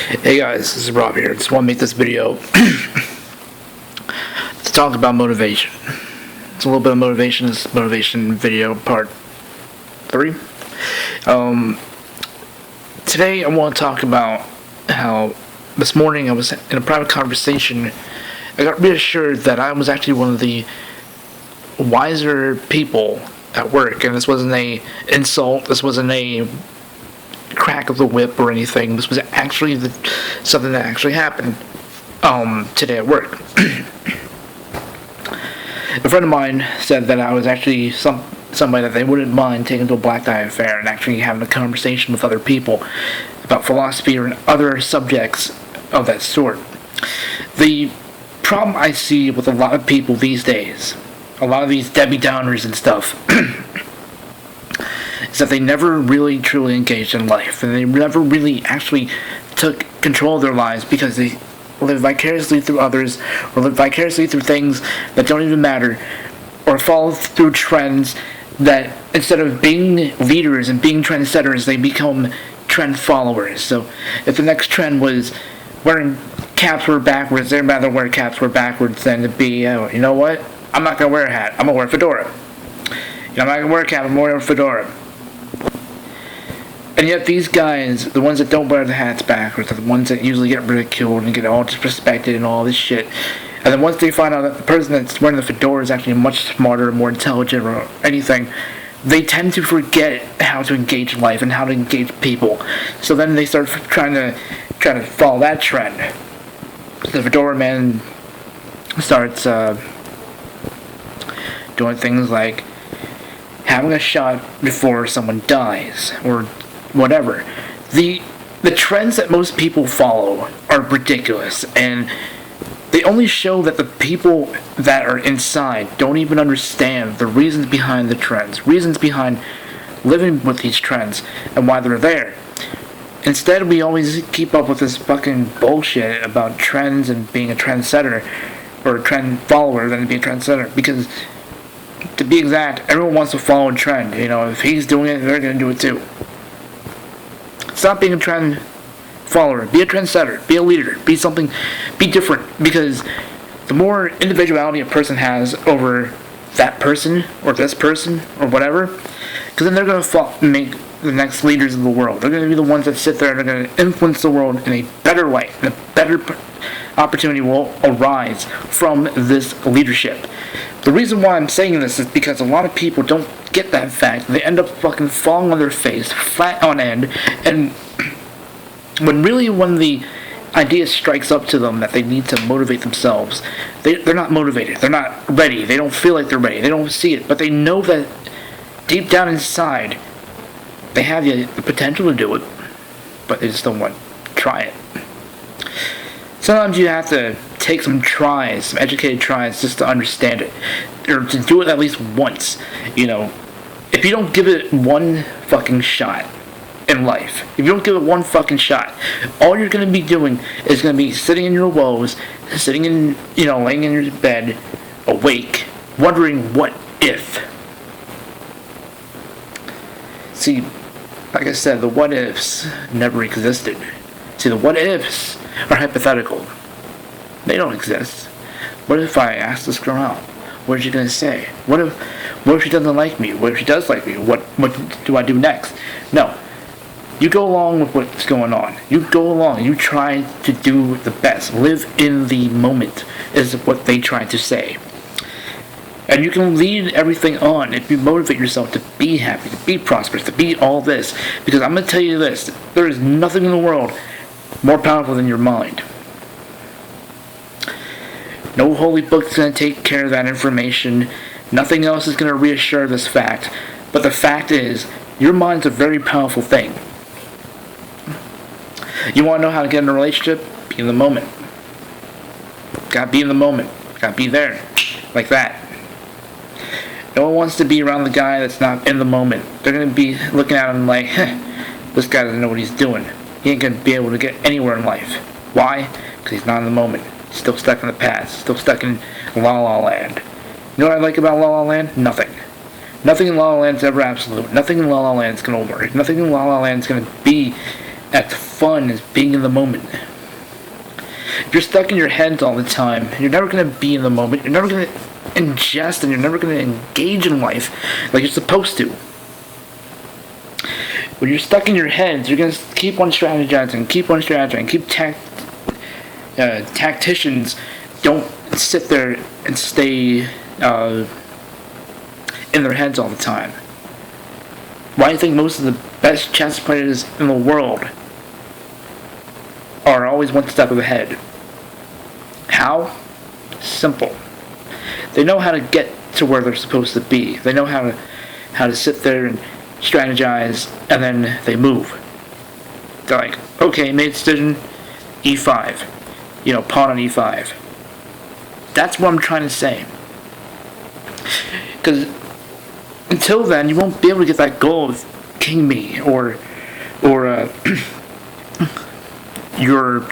Hey guys, this is Rob here. Just want to make this video to talk about motivation. It's a little bit of motivation. This is motivation video part 3. Today I want to talk about how this morning I was in a private conversation. I got reassured that I was actually one of the wiser people at work, and this wasn't a insult. This wasn't a crack of the whip or anything. This was actually something that actually happened today at work. A friend of mine said that I was actually somebody that they wouldn't mind taking to a black tie affair and actually having a conversation with other people about philosophy or other subjects of that sort. The problem I see with a lot of people these days, a lot of these Debbie Downers and stuff, is that they never really truly engaged in life, and they never really actually took control of their lives because they live vicariously through others, or live vicariously through things that don't even matter, or follow through trends that instead of being leaders and being trendsetters, they become trend followers. So if the next trend was wearing caps were backwards, they'd rather wear caps were backwards than to be, you know what, I'm not going to wear a hat, I'm going to wear a fedora. I'm not going to wear a cap, I'm going to wear a fedora. And yet these guys, the ones that don't wear the hats backwards, are the ones that usually get ridiculed and get all disrespected and all this shit. And then once they find out that the person that's wearing the fedora is actually much smarter, more intelligent, or anything, they tend to forget how to engage life and how to engage people. So then they start trying to follow that trend. The fedora man starts doing things like having a shot before someone dies, or whatever. The trends that most people follow are ridiculous, and they only show that the people that are inside don't even understand the reasons behind the trends, reasons behind living with these trends, and why they're there. Instead, we always keep up with this fucking bullshit about trends and being a trendsetter, or a trend follower than to be a trendsetter, because to be exact, everyone wants to follow a trend. You know, if he's doing it, they're going to do it too. Stop being a trend follower. Be a trendsetter. Be a leader. Be something. Be different. Because the more individuality a person has over that person, or this person, or whatever, because then they're going to make the next leaders of the world. They're going to be the ones that sit there and are going to influence the world in a better way. And a better opportunity will arise from this leadership. The reason why I'm saying this is because a lot of people don't get that fact. They end up fucking falling on their face, flat on end, and when the idea strikes up to them that they need to motivate themselves, they're not motivated. They're not ready. They don't feel like they're ready. They don't see it, but they know that deep down inside, they have the potential to do it, but they just don't want to try it. Sometimes you have to take some tries, some educated tries, just to understand it, or to do it at least once. You know, if you don't give it one fucking shot in life, if you don't give it one fucking shot, all you're going to be doing is going to be sitting in your woes, sitting in, laying in your bed, awake, wondering what if. See, like I said, the what ifs never existed. See, the what ifs are hypothetical. They don't exist. What if I ask this girl out? What is she gonna say? What if she doesn't like me? What if she does like me? What do I do next? No. You go along with what's going on. You go along. You try to do the best. Live in the moment is what they try to say. And you can lead everything on if you motivate yourself to be happy, to be prosperous, to be all this. Because I'm going to tell you this, there is nothing in the world more powerful than your mind. No holy book is going to take care of that information. Nothing else is going to reassure this fact. But the fact is, your mind's a very powerful thing. You want to know how to get in a relationship? Be in the moment. Gotta be in the moment. Gotta be there. Like that. No one wants to be around the guy that's not in the moment. They're going to be looking at him like, this guy doesn't know what he's doing. He ain't going to be able to get anywhere in life. Why? Because he's not in the moment. He's still stuck in the past. Still stuck in La La Land. You know what I like about La La Land? Nothing. Nothing in La La Land is ever absolute. Nothing in La La Land is going to work. Nothing in La La Land is going to be at fun as being in the moment. If you're stuck in your head all the time, you're never going to be in the moment. You're never going to ingest and you're never going to engage in life like you're supposed to. When you're stuck in your head, you're going to keep on strategizing. Tacticians don't sit there and stay in their heads all the time. Why do you think most of the best chess players in the world are always one step ahead? How? Simple. They know how to get to where they're supposed to be. They know how to sit there and strategize, and then they move. They're like, okay, made a decision, e5. Pawn on e5. That's what I'm trying to say. Because until then, you won't be able to get that goal of king me, or you're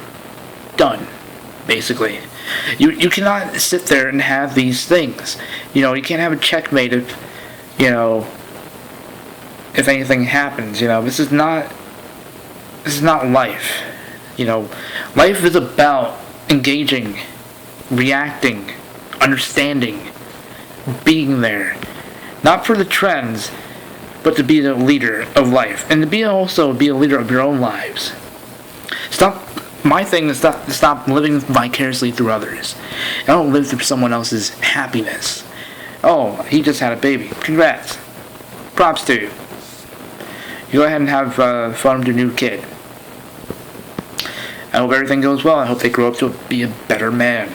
done, basically. You cannot sit there and have these things. You can't have a checkmate if anything happens. This is not life. Life is about engaging, reacting, understanding, being there. Not for the trends, but to be the leader of life. And to also be a leader of your own lives. My thing is to stop living vicariously through others. I don't live through someone else's happiness. Oh, he just had a baby. Congrats. Props to you. You go ahead and have fun with your new kid. I hope everything goes well. I hope they grow up to be a better man.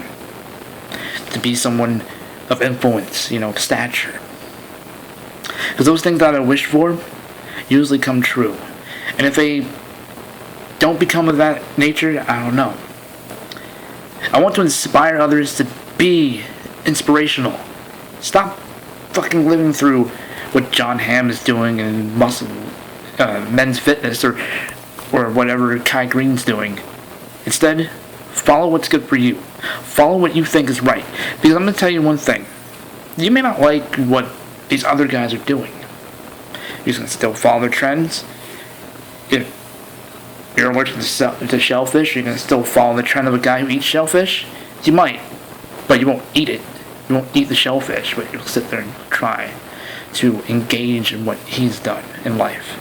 To be someone of influence, stature. Because those things that I wish for usually come true. And if they don't become of that nature, I don't know. I want to inspire others to be inspirational. Stop fucking living through what John Hamm is doing in Men's Fitness or whatever Kai Green's doing. Instead, follow what's good for you. Follow what you think is right. Because I'm going to tell you one thing. You may not like what these other guys are doing. You're going to still follow their trends. If you're allergic to shellfish, you're going to still follow the trend of a guy who eats shellfish. You might, but you won't eat it. You won't eat the shellfish, but you'll sit there and try to engage in what he's done in life.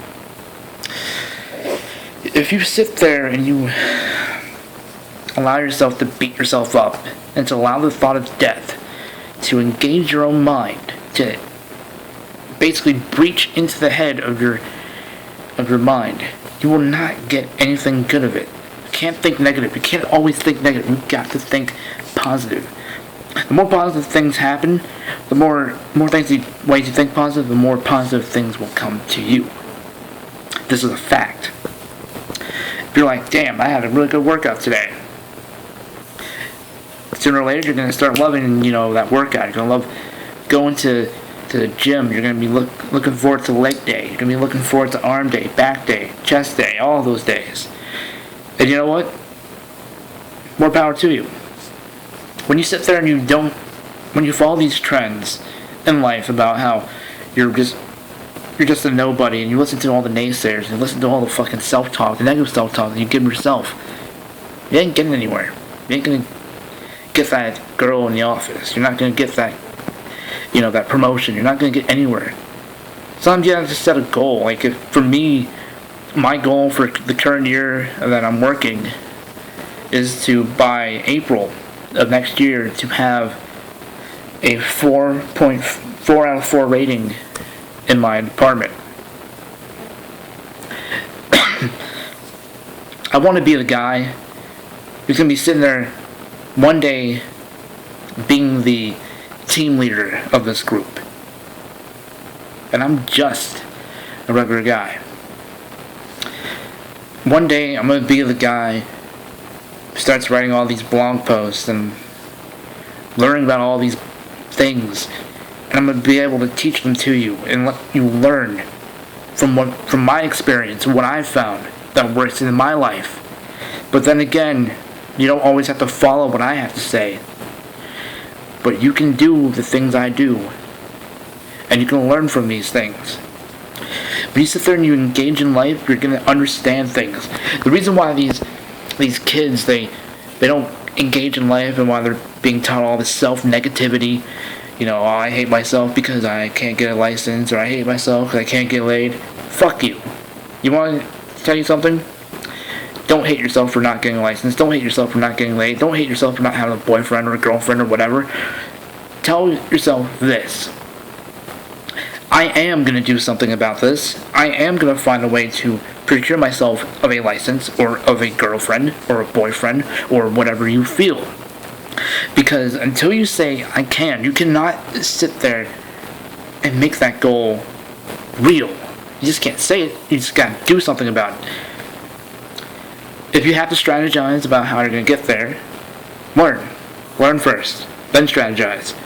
If you sit there and you allow yourself to beat yourself up and to allow the thought of death to engage your own mind, to basically breach into the head of your mind, you will not get anything good of it. You can't think negative. You can't always think negative. You've got to think positive. The more positive things happen, the more ways you think positive, the more positive things will come to you. This is a fact. If you're like, damn, I had a really good workout today. Sooner or later, you're going to start loving, that workout. You're going to love going to the gym. You're going to be looking forward to leg day. You're going to be looking forward to arm day, back day, chest day, all those days. And you know what? More power to you. When you sit there and when you follow these trends in life about how you're just a nobody, and you listen to all the naysayers, and you listen to all the fucking self-talk, the negative self-talk that you give yourself, you ain't getting anywhere. You ain't gonna get that girl in the office. You're not gonna get that, that promotion. You're not gonna get anywhere. Sometimes you have to set a goal. Like, for me, my goal for the current year that I'm working is to, by April of next year, to have a 4.4 out of 4 rating in my department. I want to be the guy who's going to be sitting there one day being the team leader of this group. And I'm just a regular guy. One day I'm going to be the guy who starts writing all these blog posts and learning about all these things, and I'm going to be able to teach them to you and let you learn from my experience, what I've found that works in my life. But then again, you don't always have to follow what I have to say, but you can do the things I do, and you can learn from these things. When you sit there and you engage in life, you're gonna understand things. The reason why these kids they don't engage in life and why they're being taught all this self-negativity, oh, I hate myself because I can't get a license, or I hate myself because I can't get laid. Fuck you. You want to tell you something? Don't hate yourself for not getting a license. Don't hate yourself for not getting laid. Don't hate yourself for not having a boyfriend or a girlfriend or whatever. Tell yourself this: I am going to do something about this. I am going to find a way to procure myself of a license, or of a girlfriend, or a boyfriend, or whatever you feel. Because until you say, I can, you cannot sit there and make that goal real. You just can't say it. You just got to do something about it. If you have to strategize about how you're going to get there, learn. Learn first. Then strategize.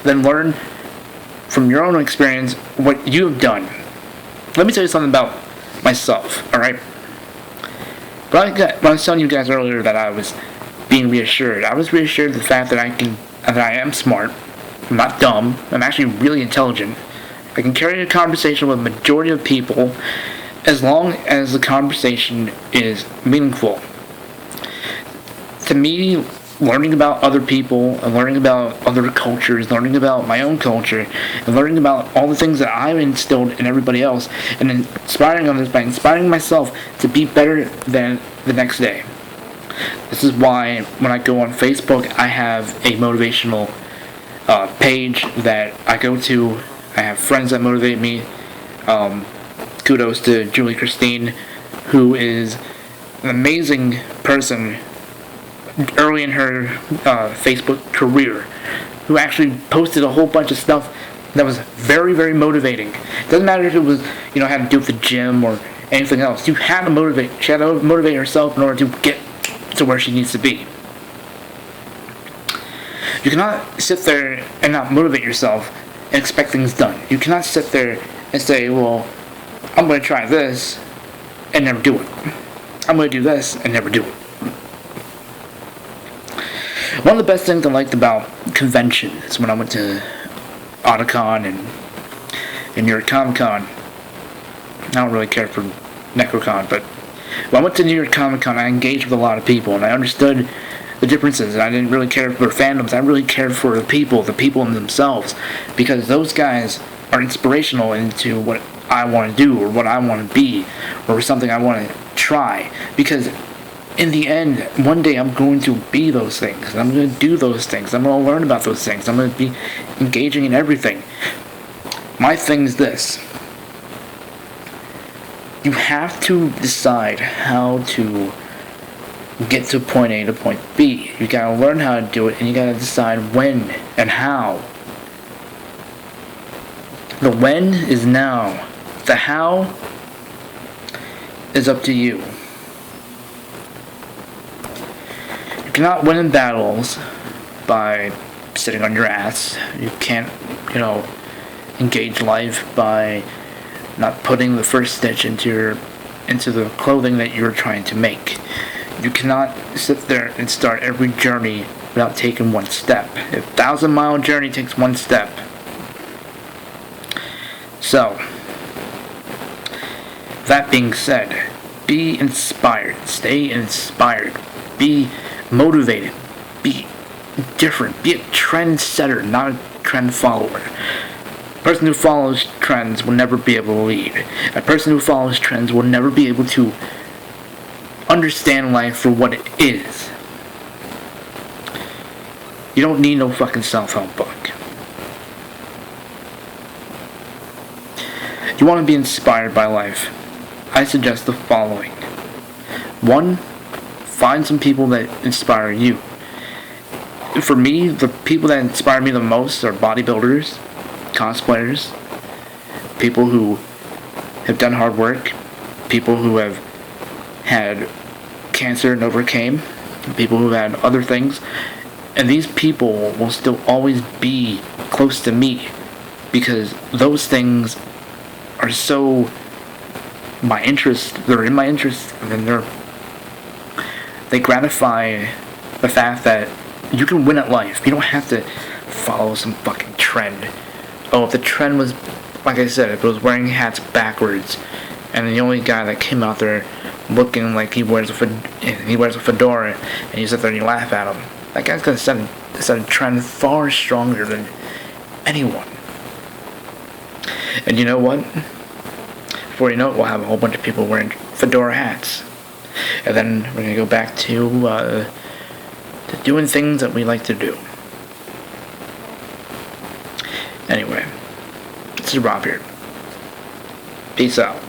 Then learn from your own experience what you've done. Let me tell you something about myself, alright? When I was telling you guys earlier that I was being reassured, I was reassured the fact that I am smart. I'm not dumb. I'm actually really intelligent. I can carry a conversation with a majority of people as long as the conversation is meaningful. To me, learning about other people, and learning about other cultures, learning about my own culture, and learning about all the things that I've instilled in everybody else, and inspiring others by inspiring myself to be better than the next day. This is why when I go on Facebook, I have a motivational page that I go to. I have friends that motivate me. Kudos to Julie Christine, who is an amazing person early in her Facebook career, who actually posted a whole bunch of stuff that was very, very motivating. It doesn't matter if it was, had to do with the gym or anything else. She had to motivate herself in order to get to where she needs to be. You cannot sit there and not motivate yourself and expect things done. You cannot sit there and say, well, I'm going to try this and never do it. I'm going to do this and never do it. One of the best things I liked about conventions when I went to Otakon and New York Comic Con, I don't really care for NecroCon, but when I went to New York Comic Con, I engaged with a lot of people, and I understood the differences, and I didn't really care for fandoms. I really cared for the people in themselves, because those guys are inspirational into what I want to do, or what I want to be, or something I want to try, because in the end, one day I'm going to be those things, and I'm going to do those things, I'm going to learn about those things, I'm going to be engaging in everything. My thing is this: you have to decide how to get to point A to point B. You gotta learn how to do it, and you gotta decide when and how. The when is now. The how is up to you. You cannot win in battles by sitting on your ass. You can't, engage life by not putting the first stitch into the clothing that you're trying to make. You cannot sit there and start every journey without taking one step. A 1,000-mile journey takes one step. So, that being said, be inspired. Stay inspired. Be motivated. Be different. Be a trendsetter, not a trend follower. A person who follows trends will never be able to lead. A person who follows trends will never be able to understand life for what it is. You don't need no fucking self-help book. You want to be inspired by life? I suggest the following. 1, find some people that inspire you. For me, the people that inspire me the most are bodybuilders, cosplayers, people who have done hard work, people who have had cancer and overcame, people who had other things, and these people will still always be close to me because those things are so my interest, they're in my interest, and then they gratify the fact that you can win at life. You don't have to follow some fucking trend. Oh, if the trend was like I said, if it was wearing hats backwards, and the only guy that came out there looking like he wears a fedora, and you sit there and you laugh at him, that guy's gonna set a trend far stronger than anyone. And you know what? Before you know it, we'll have a whole bunch of people wearing fedora hats. And then we're going to go back to doing things that we like to do. Anyway, this is Rob here. Peace out.